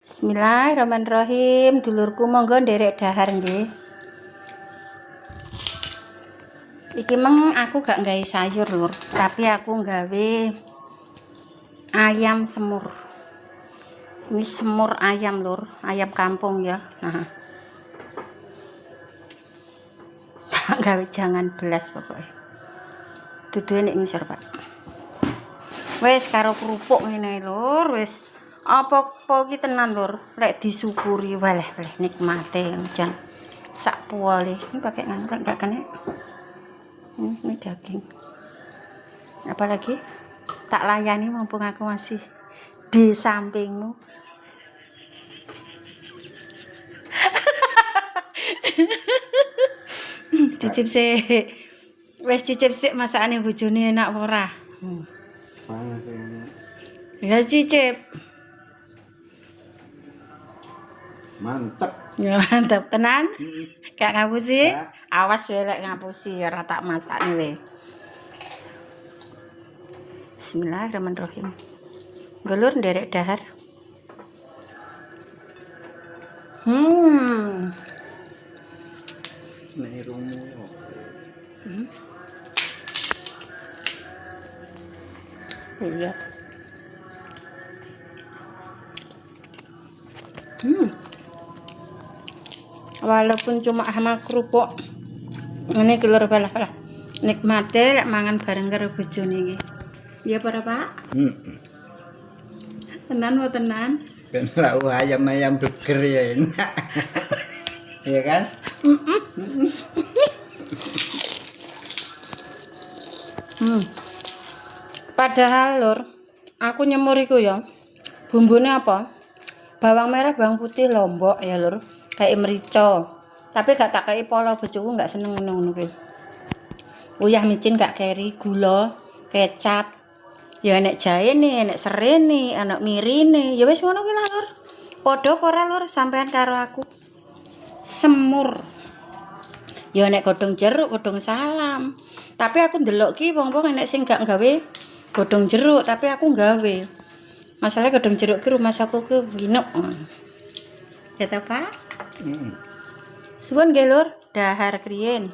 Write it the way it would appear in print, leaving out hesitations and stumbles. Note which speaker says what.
Speaker 1: Bismillahirrahmanirrahim. Dulurku monggo nderek dahar nggih. Iki meng aku gak nggawe sayur, Lur, tapi aku nggawe ayam semur. Ini semur ayam, Lur, ayam kampung ya. Nah. Gawe jangan belas pokoknya. Duduhe nek ngisor, Pak. Wis karo kerupuk ngene, Lur, wis apa-apa iki tenan, Lur. Lek disyukuri waleh nikmate jan sak puale. Ini pakai nganu lek gak kena. Ini daging. Apalagi tak layani mumpung aku masih di sampingmu. Cicip sih. Wes cicip sih masakane bojone enak apa ora? Ya cicip.
Speaker 2: Mantep.
Speaker 1: Ya mantap tenan. Gak ngapusi. Awas wae lek ngapusi ora tak masakne we. Bismillahirrahmanirrahim. Gelur nderek dahar.
Speaker 2: Nek irungmu.
Speaker 1: Iya. Walaupun cuma sama kerupuk, ini gelur balah nikmate lek mangan bareng karo bojone iki. Iya para Pak? Tenan wa tenan.
Speaker 2: Ben lau ayam burger ya enak. Iya kan?
Speaker 1: Padahal Lur, aku nyemur iku ya. Bumbune apa? Bawang merah, bawang putih, lombok ya Lur. Kayak merica. Tapi gak tak kei polo, bojoku gak seneng ngono kuwi. Uyah micin gak keri, gula, kecap. Ya enek jaene, enek serene, enek mirine. Ya wis ngono kuwi lah Lur. Padha apa ora Lur sampean karo aku. Semur. Ya enek godhong jeruk, godhong salam. Tapi aku ndelok ki wong-wong enek sing gak gawe godhong jeruk, tapi aku gawe. Masalah godhong jeruk ki rumah saku ki winuk. Ya ta, Pak? Suwun nggih Lur, dahar kriyen.